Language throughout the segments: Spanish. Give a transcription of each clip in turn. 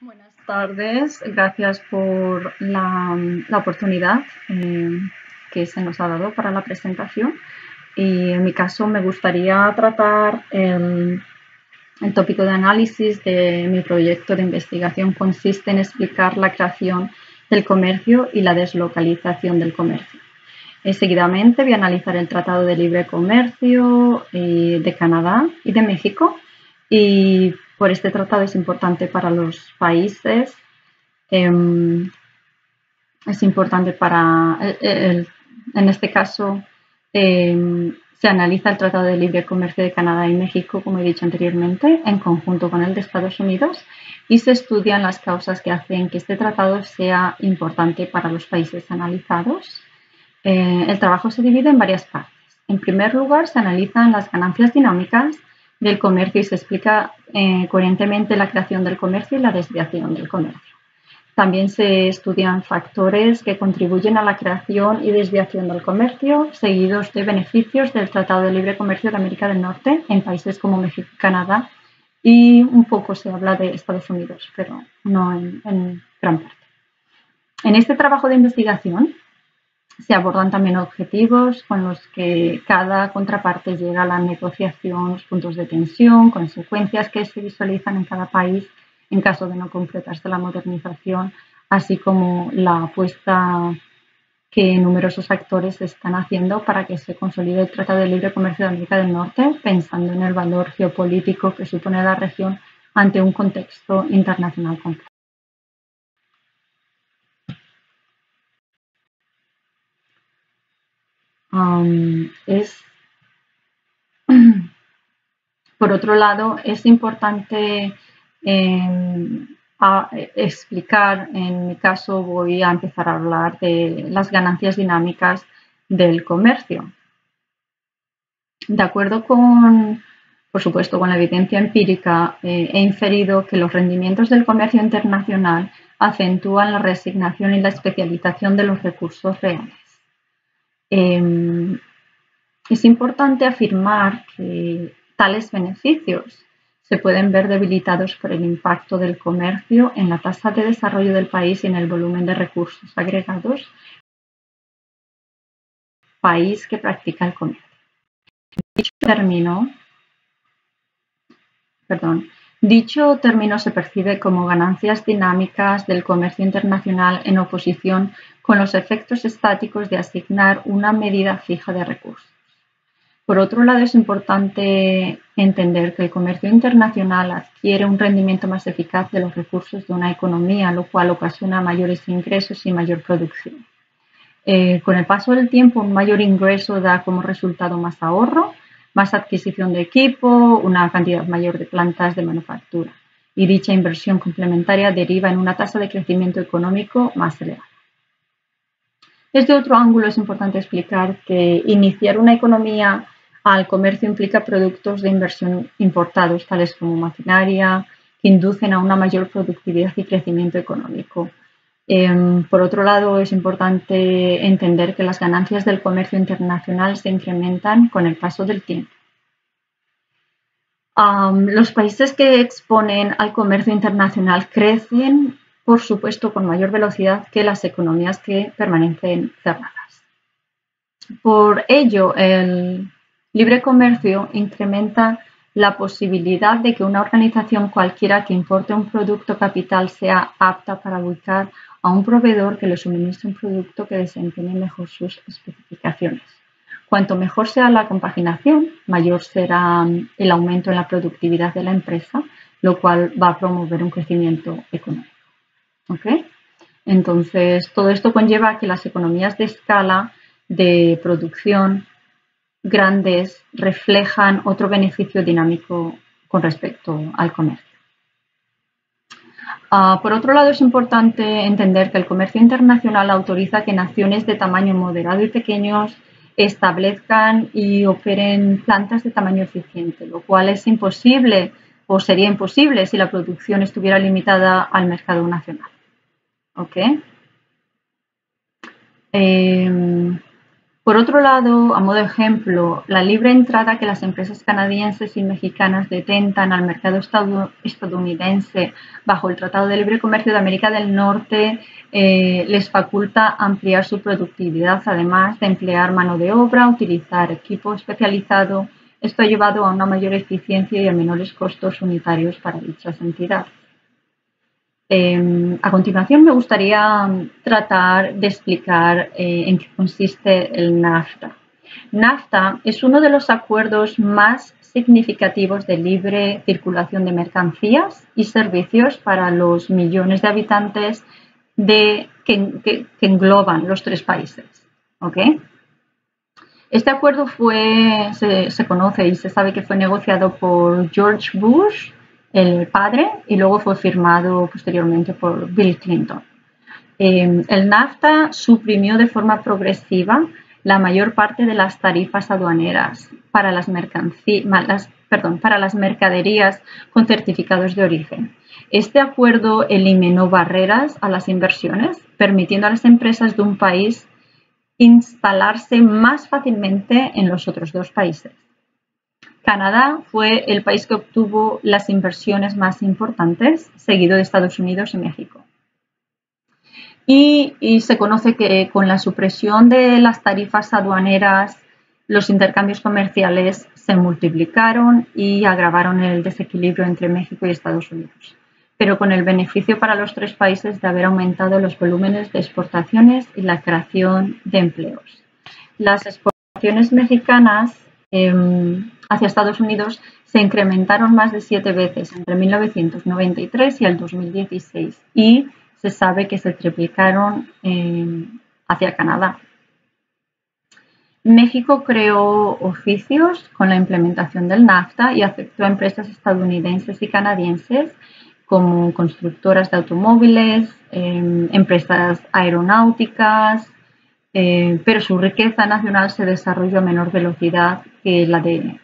Buenas tardes, gracias por la oportunidad que se nos ha dado para la presentación. Y en mi caso me gustaría tratar el tópico de análisis de mi proyecto de investigación. Consiste en explicar la creación del comercio y la deslocalización del comercio. Seguidamente voy a analizar el Tratado de Libre Comercio de Canadá y de México, y por este tratado es importante para los países, es importante para, en este caso, se analiza el Tratado de Libre Comercio de Canadá y México, como he dicho anteriormente, en conjunto con el de Estados Unidos, y se estudian las causas que hacen que este tratado sea importante para los países analizados. El trabajo se divide en varias partes. En primer lugar, se analizan las ganancias dinámicas del comercio y se explica coherentemente la creación del comercio y la desviación del comercio. También se estudian factores que contribuyen a la creación y desviación del comercio, seguidos de beneficios del Tratado de Libre Comercio de América del Norte en países como México y Canadá, y un poco se habla de Estados Unidos, pero no en gran parte. En este trabajo de investigación se abordan también objetivos con los que cada contraparte llega a la negociación, los puntos de tensión, consecuencias que se visualizan en cada país en caso de no completarse la modernización, así como la apuesta que numerosos actores están haciendo para que se consolide el Tratado de Libre Comercio de América del Norte, pensando en el valor geopolítico que supone la región ante un contexto internacional complejo. Por otro lado, es importante explicar, en mi caso voy a empezar a hablar de las ganancias dinámicas del comercio. De acuerdo con, por supuesto, con la evidencia empírica, he inferido que los rendimientos del comercio internacional acentúan la reasignación y la especialización de los recursos reales. Es importante afirmar que tales beneficios se pueden ver debilitados por el impacto del comercio en la tasa de desarrollo del país y en el volumen de recursos agregados país que practica el comercio. Dicho término se percibe como ganancias dinámicas del comercio internacional en oposición con los efectos estáticos de asignar una medida fija de recursos. Por otro lado, es importante entender que el comercio internacional adquiere un rendimiento más eficaz de los recursos de una economía, lo cual ocasiona mayores ingresos y mayor producción. Con el paso del tiempo, un mayor ingreso da como resultado más ahorro, más adquisición de equipo, una cantidad mayor de plantas de manufactura. Y dicha inversión complementaria deriva en una tasa de crecimiento económico más elevada. Desde otro ángulo, es importante explicar que iniciar una economía al comercio implica productos de inversión importados, tales como maquinaria, que inducen a una mayor productividad y crecimiento económico. Por otro lado, es importante entender que las ganancias del comercio internacional se incrementan con el paso del tiempo. Los países que exponen al comercio internacional crecen, por supuesto, con mayor velocidad que las economías que permanecen cerradas. Por ello, el libre comercio incrementa la posibilidad de que una organización cualquiera que importe un producto capital sea apta para ubicar a un proveedor que le suministre un producto que desempeñe mejor sus especificaciones. Cuanto mejor sea la compaginación, mayor será el aumento en la productividad de la empresa, lo cual va a promover un crecimiento económico. ¿Okay? Entonces, todo esto conlleva que las economías de escala de producción grandes reflejan otro beneficio dinámico con respecto al comercio. Por otro lado, es importante entender que el comercio internacional autoriza que naciones de tamaño moderado y pequeños establezcan y operen plantas de tamaño eficiente, lo cual es imposible o sería imposible si la producción estuviera limitada al mercado nacional. ¿Okay? Por otro lado, a modo de ejemplo, la libre entrada que las empresas canadienses y mexicanas detentan al mercado estadounidense bajo el Tratado de Libre Comercio de América del Norte les faculta ampliar su productividad, además de emplear mano de obra, utilizar equipo especializado. Esto ha llevado a una mayor eficiencia y a menores costos unitarios para dichas entidades. A continuación, me gustaría tratar de explicar en qué consiste el NAFTA. NAFTA es uno de los acuerdos más significativos de libre circulación de mercancías y servicios para los millones de habitantes que engloban los 3 países. ¿Okay? Este acuerdo se conoce y se sabe que fue negociado por George Bush, el padre, y luego fue firmado posteriormente por Bill Clinton. El NAFTA suprimió de forma progresiva la mayor parte de las tarifas aduaneras para las mercaderías con certificados de origen. Este acuerdo eliminó barreras a las inversiones, permitiendo a las empresas de un país instalarse más fácilmente en los otros 2 países. Canadá fue el país que obtuvo las inversiones más importantes, seguido de Estados Unidos y México. Y se conoce que con la supresión de las tarifas aduaneras, los intercambios comerciales se multiplicaron y agravaron el desequilibrio entre México y Estados Unidos, pero con el beneficio para los 3 países de haber aumentado los volúmenes de exportaciones y la creación de empleos. Las exportaciones mexicanas hacia Estados Unidos se incrementaron más de 7 veces entre 1993 y el 2016 y se sabe que se triplicaron hacia Canadá. México creó oficios con la implementación del NAFTA y aceptó a empresas estadounidenses y canadienses como constructoras de automóviles, empresas aeronáuticas, pero su riqueza nacional se desarrolló a menor velocidad que la de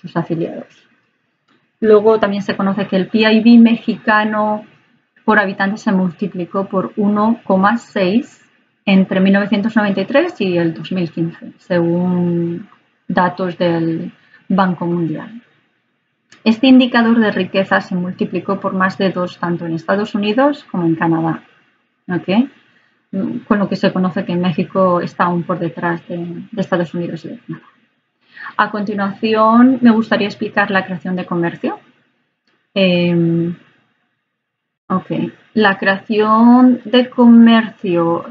sus afiliados. Luego también se conoce que el PIB mexicano por habitante se multiplicó por 1,6 entre 1993 y el 2015, según datos del Banco Mundial. Este indicador de riqueza se multiplicó por más de 2 tanto en Estados Unidos como en Canadá. ¿Okay? Con lo que se conoce que México está aún por detrás de Estados Unidos y de Canadá. A continuación, me gustaría explicar la creación de comercio. La creación de comercio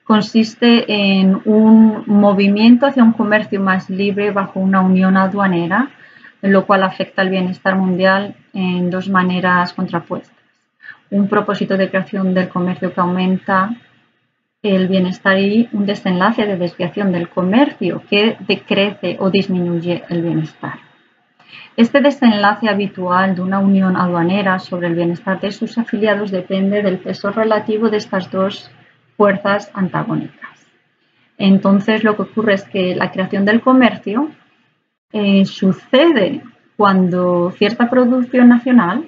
consiste en un movimiento hacia un comercio más libre bajo una unión aduanera, lo cual afecta al bienestar mundial en 2 maneras contrapuestas. Un propósito de creación del comercio que aumenta el bienestar y un desenlace de desviación del comercio que decrece o disminuye el bienestar. Este desenlace habitual de una unión aduanera sobre el bienestar de sus afiliados depende del peso relativo de estas 2 fuerzas antagónicas. Entonces, lo que ocurre es que la creación del comercio sucede cuando cierta producción nacional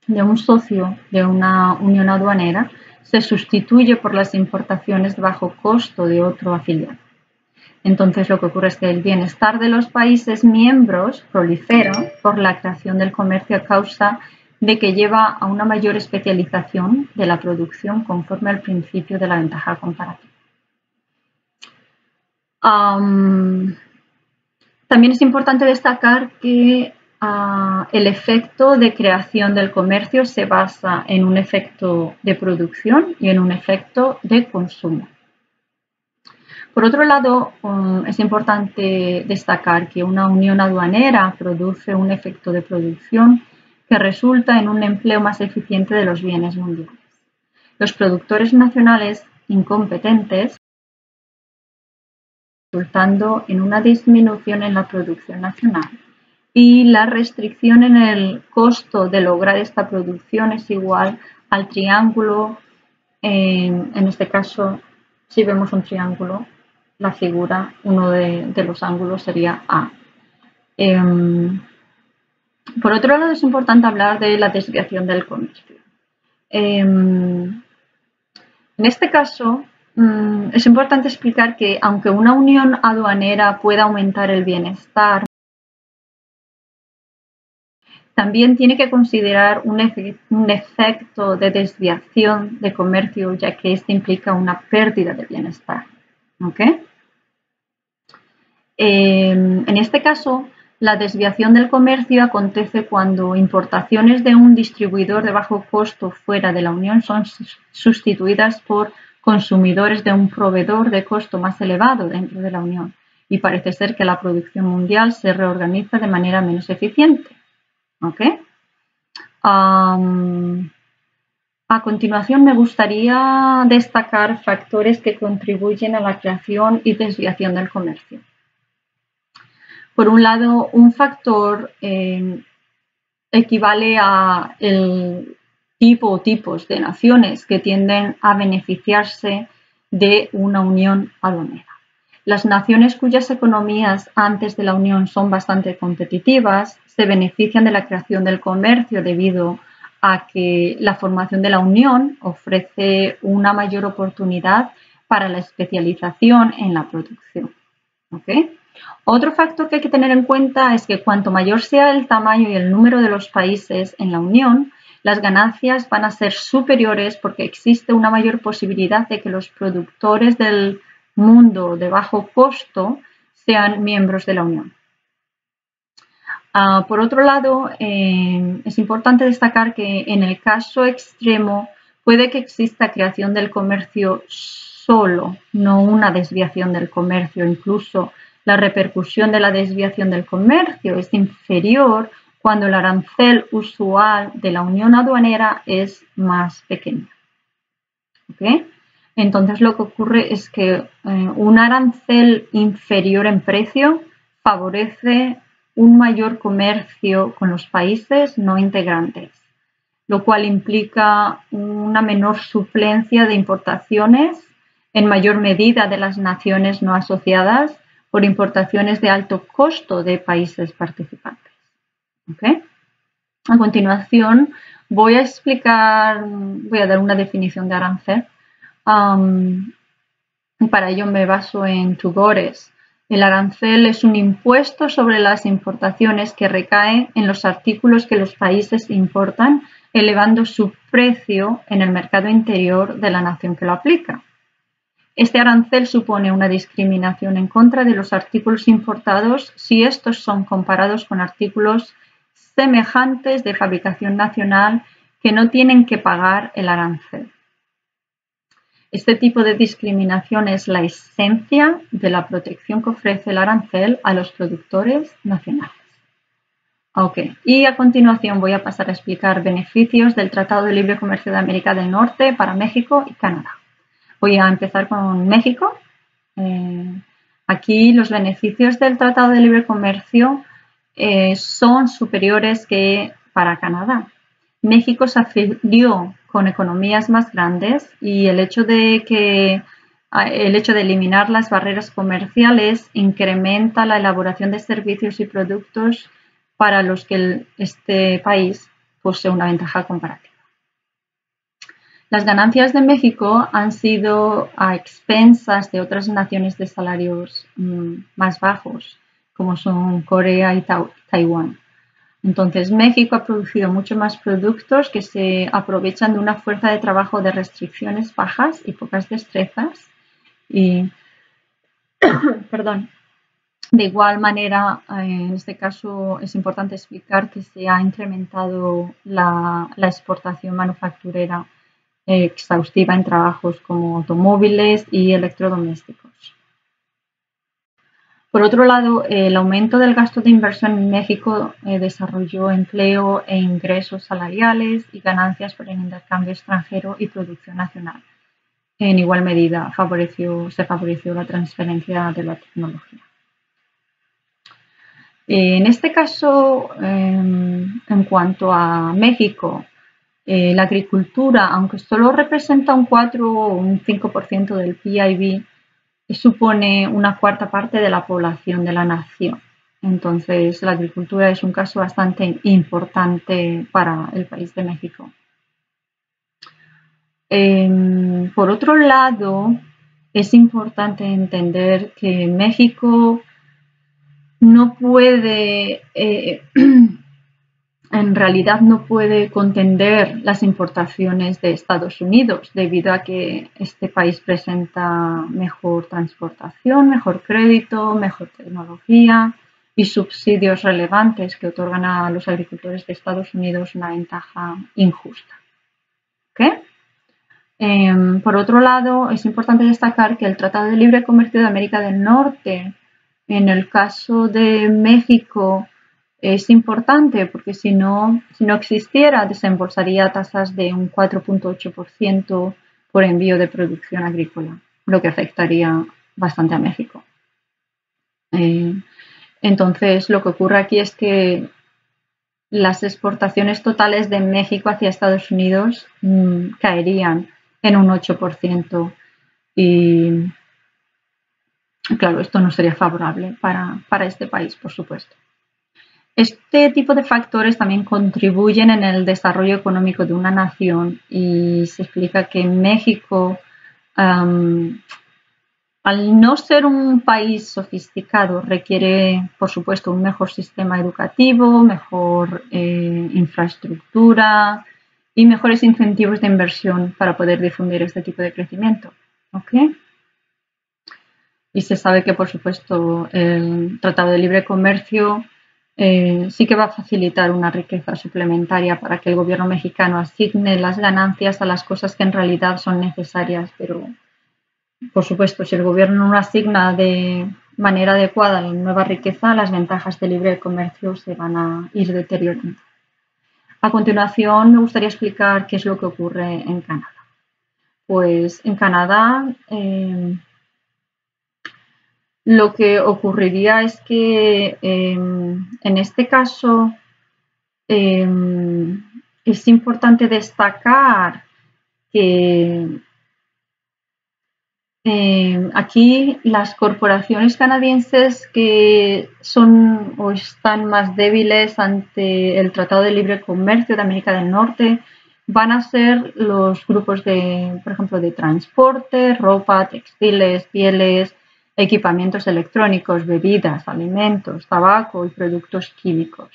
de un socio de una unión aduanera se sustituye por las importaciones de bajo costo de otro afiliado. Entonces, lo que ocurre es que el bienestar de los países miembros prolifera por la creación del comercio a causa de que lleva a una mayor especialización de la producción conforme al principio de la ventaja comparativa. También es importante destacar que el efecto de creación del comercio se basa en un efecto de producción y en un efecto de consumo. Por otro lado, es importante destacar que una unión aduanera produce un efecto de producción que resulta en un empleo más eficiente de los bienes mundiales. Los productores nacionales incompetentes resultando en una disminución en la producción nacional y la restricción en el costo de lograr esta producción es igual al triángulo, en este caso, si vemos un triángulo, la figura, uno de los ángulos sería A. Por otro lado, es importante hablar de la desviación del comercio. En este caso, es importante explicar que aunque una unión aduanera pueda aumentar el bienestar, también tiene que considerar un efecto de desviación de comercio, ya que este implica una pérdida de bienestar. ¿Okay? En este caso, la desviación del comercio acontece cuando importaciones de un distribuidor de bajo costo fuera de la Unión son sustituidas por consumidores de un proveedor de costo más elevado dentro de la Unión, y parece ser que la producción mundial se reorganiza de manera menos eficiente. ¿Okay? A continuación, me gustaría destacar factores que contribuyen a la creación y desviación del comercio. Por un lado, un factor equivale a el tipo o tipos de naciones que tienden a beneficiarse de una unión aduanera. Las naciones cuyas economías antes de la unión son bastante competitivas se benefician de la creación del comercio debido a que la formación de la unión ofrece una mayor oportunidad para la especialización en la producción. ¿Okay? Otro factor que hay que tener en cuenta es que cuanto mayor sea el tamaño y el número de los países en la Unión, las ganancias van a ser superiores porque existe una mayor posibilidad de que los productores del mundo de bajo costo sean miembros de la Unión. Por otro lado, es importante destacar que en el caso extremo puede que exista creación del comercio solo, no una desviación del comercio. Incluso la repercusión de la desviación del comercio es inferior cuando el arancel usual de la unión aduanera es más pequeño. ¿Okay? Entonces, lo que ocurre es que un arancel inferior en precio favorece un mayor comercio con los países no integrantes, lo cual implica una menor suplencia de importaciones en mayor medida de las naciones no asociadas por importaciones de alto costo de países participantes. ¿Okay? A continuación, voy a dar una definición de arancel. Para ello me baso en Tugores. El arancel es un impuesto sobre las importaciones que recae en los artículos que los países importan, elevando su precio en el mercado interior de la nación que lo aplica. Este arancel supone una discriminación en contra de los artículos importados si estos son comparados con artículos semejantes de fabricación nacional que no tienen que pagar el arancel. Este tipo de discriminación es la esencia de la protección que ofrece el arancel a los productores nacionales. Okay. Y a continuación voy a pasar a explicar beneficios del Tratado de Libre Comercio de América del Norte para México y Canadá. Voy a empezar con México. Aquí los beneficios del Tratado de Libre Comercio son superiores que para Canadá. México se afilió con economías más grandes y el hecho de eliminar las barreras comerciales incrementa la elaboración de servicios y productos para los que este país posee una ventaja comparativa. Las ganancias de México han sido a expensas de otras naciones de salarios más bajos, como son Corea y Taiwán. Entonces, México ha producido mucho más productos que se aprovechan de una fuerza de trabajo de restricciones bajas y pocas destrezas. Y, perdón. De igual manera, en este caso es importante explicar que se ha incrementado la exportación manufacturera exhaustiva en trabajos como automóviles y electrodomésticos. Por otro lado, el aumento del gasto de inversión en México desarrolló empleo e ingresos salariales y ganancias por el intercambio extranjero y producción nacional. En igual medida se favoreció la transferencia de la tecnología. En este caso, en cuanto a México, la agricultura, aunque solo representa un 4 o un 5% del PIB, supone una cuarta parte de la población de la nación. Entonces, la agricultura es un caso bastante importante para el país de México. Por otro lado, es importante entender que México no puede, en realidad no puede contender las importaciones de Estados Unidos debido a que este país presenta mejor transportación, mejor crédito, mejor tecnología y subsidios relevantes que otorgan a los agricultores de Estados Unidos una ventaja injusta. ¿Okay? Por otro lado, es importante destacar que el Tratado de Libre Comercio de América del Norte, en el caso de México, es importante porque si no existiera, desembolsaría tasas de un 4,8% por envío de producción agrícola, lo que afectaría bastante a México. Entonces, lo que ocurre aquí es que las exportaciones totales de México hacia Estados Unidos caerían en un 8% y, claro, esto no sería favorable para este país, por supuesto. Este tipo de factores también contribuyen en el desarrollo económico de una nación y se explica que México, al no ser un país sofisticado, requiere, por supuesto, un mejor sistema educativo, mejor infraestructura y mejores incentivos de inversión para poder difundir este tipo de crecimiento. ¿Okay? Y se sabe que, por supuesto, el Tratado de Libre Comercio sí que va a facilitar una riqueza suplementaria para que el gobierno mexicano asigne las ganancias a las cosas que en realidad son necesarias, pero por supuesto, si el gobierno no asigna de manera adecuada la nueva riqueza, las ventajas del libre comercio se van a ir deteriorando. A continuación, me gustaría explicar qué es lo que ocurre en Canadá. Pues en Canadá lo que ocurriría es que en este caso es importante destacar que aquí las corporaciones canadienses que son o están más débiles ante el Tratado de Libre Comercio de América del Norte van a ser los grupos de, por ejemplo, de transporte, ropa, textiles, pieles, equipamientos electrónicos, bebidas, alimentos, tabaco y productos químicos.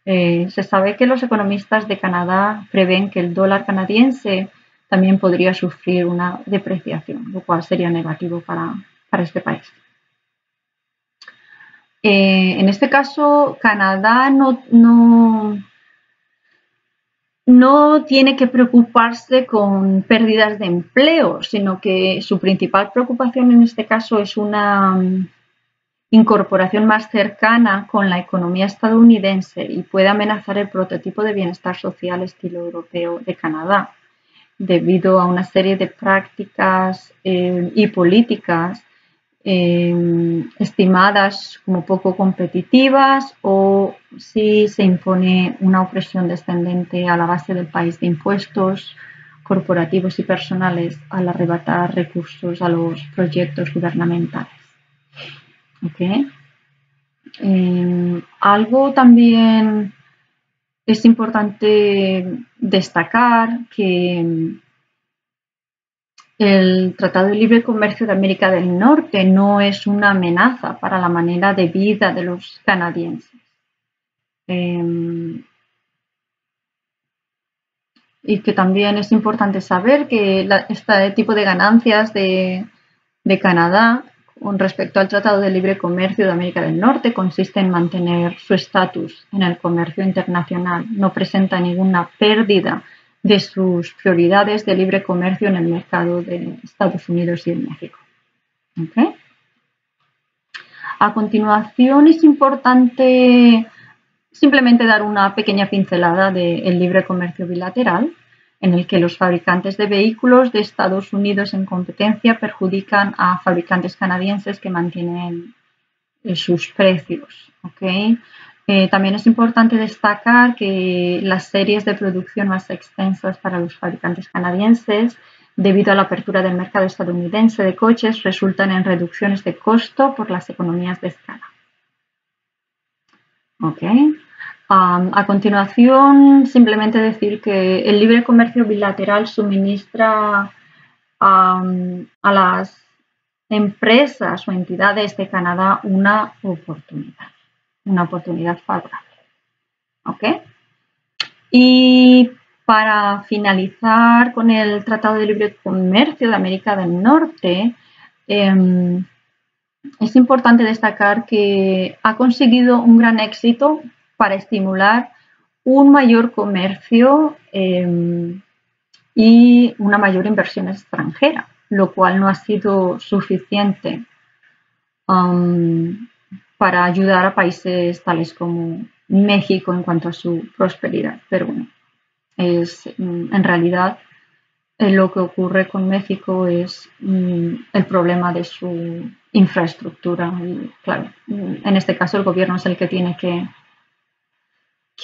Se sabe que los economistas de Canadá prevén que el dólar canadiense también podría sufrir una depreciación, lo cual sería negativo para este país. En este caso, Canadá no tiene que preocuparse con pérdidas de empleo, sino que su principal preocupación en este caso es una incorporación más cercana con la economía estadounidense y puede amenazar el prototipo de bienestar social estilo europeo de Canadá, debido a una serie de prácticas y políticas estimadas como poco competitivas o si se impone una opresión descendente a la base del país de impuestos corporativos y personales al arrebatar recursos a los proyectos gubernamentales. ¿Okay? Algo también es importante destacar que el Tratado de Libre Comercio de América del Norte no es una amenaza para la manera de vida de los canadienses. Y que también es importante saber que este tipo de ganancias de Canadá con respecto al Tratado de Libre Comercio de América del Norte consiste en mantener su estatus en el comercio internacional. No presenta ninguna pérdida de sus prioridades de libre comercio en el mercado de Estados Unidos y en México. ¿Okay? A continuación es importante simplemente dar una pequeña pincelada del libre comercio bilateral, en el que los fabricantes de vehículos de Estados Unidos en competencia perjudican a fabricantes canadienses que mantienen sus precios. ¿Okay? También es importante destacar que las series de producción más extensas para los fabricantes canadienses, debido a la apertura del mercado estadounidense de coches, resultan en reducciones de costo por las economías de escala. ¿Okay? A continuación, simplemente decir que el libre comercio bilateral suministra a las empresas o entidades de Canadá una oportunidad favorable. ¿Ok? Y para finalizar con el Tratado de Libre Comercio de América del Norte, es importante destacar que ha conseguido un gran éxito para estimular un mayor comercio y una mayor inversión extranjera, lo cual no ha sido suficiente para ayudar a países tales como México en cuanto a su prosperidad. Pero bueno, en realidad lo que ocurre con México es el problema de su infraestructura. Y claro, en este caso el gobierno es el que tiene que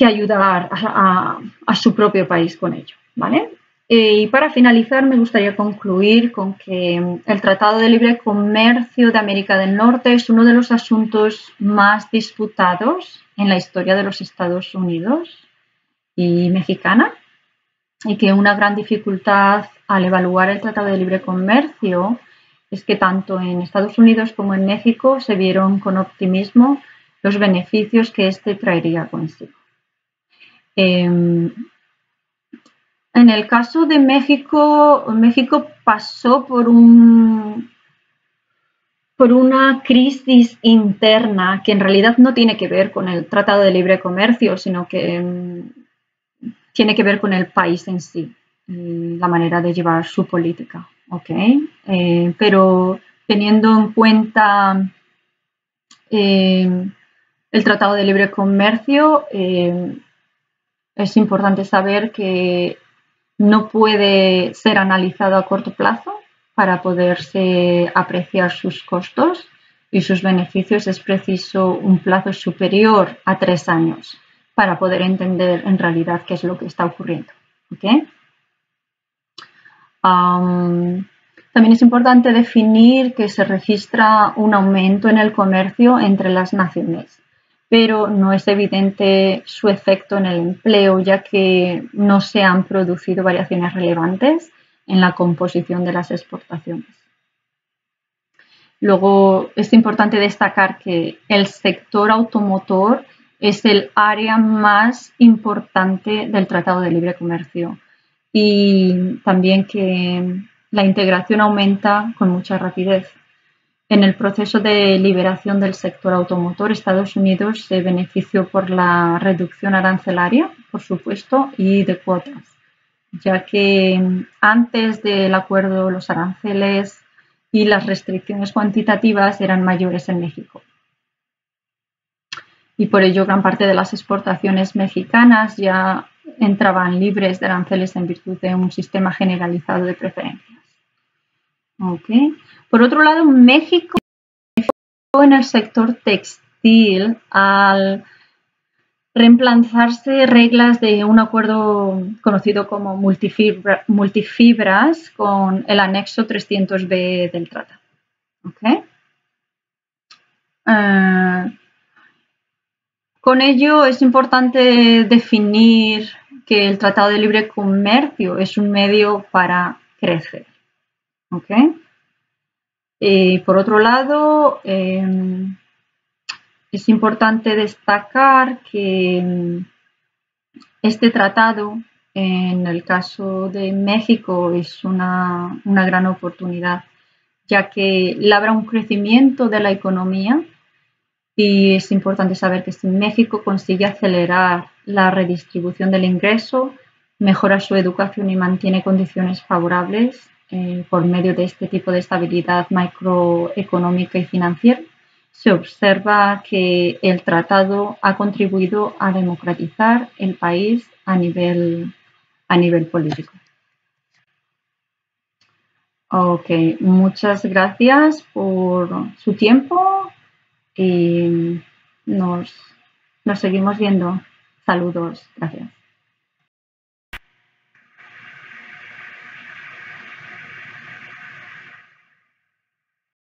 ayudar a su propio país con ello, ¿vale? Y para finalizar, me gustaría concluir con que el Tratado de Libre Comercio de América del Norte es uno de los asuntos más disputados en la historia de los Estados Unidos y mexicana, y que una gran dificultad al evaluar el Tratado de Libre Comercio es que tanto en Estados Unidos como en México se vieron con optimismo los beneficios que este traería consigo. En el caso de México, México pasó por una crisis interna que en realidad no tiene que ver con el Tratado de Libre Comercio, sino que tiene que ver con el país en sí, la manera de llevar su política. ¿Okay? Pero teniendo en cuenta el Tratado de Libre Comercio, es importante saber que no puede ser analizado a corto plazo para poderse apreciar sus costos y sus beneficios. Es preciso un plazo superior a 3 años para poder entender en realidad qué es lo que está ocurriendo. ¿Okay? También es importante definir que se registra un aumento en el comercio entre las naciones, pero no es evidente su efecto en el empleo, ya que no se han producido variaciones relevantes en la composición de las exportaciones. Luego, es importante destacar que el sector automotor es el área más importante del Tratado de Libre Comercio y también que la integración aumenta con mucha rapidez. En el proceso de liberación del sector automotor, Estados Unidos se benefició por la reducción arancelaria, por supuesto, y de cuotas, ya que antes del acuerdo los aranceles y las restricciones cuantitativas eran mayores en México. Y por ello gran parte de las exportaciones mexicanas ya entraban libres de aranceles en virtud de un sistema generalizado de preferencias. Okay. Por otro lado, México en el sector textil al reemplazarse reglas de un acuerdo conocido como multifibras con el anexo 300B del tratado. Okay. Con ello es importante definir que el Tratado de Libre Comercio es un medio para crecer. ¿Okay? Por otro lado, es importante destacar que este tratado, en el caso de México, es una gran oportunidad, ya que labra un crecimiento de la economía y es importante saber que si México consigue acelerar la redistribución del ingreso, mejora su educación y mantiene condiciones favorables por medio de este tipo de estabilidad macroeconómica y financiera, se observa que el tratado ha contribuido a democratizar el país a nivel político. Ok, muchas gracias por su tiempo y nos seguimos viendo. Saludos, gracias.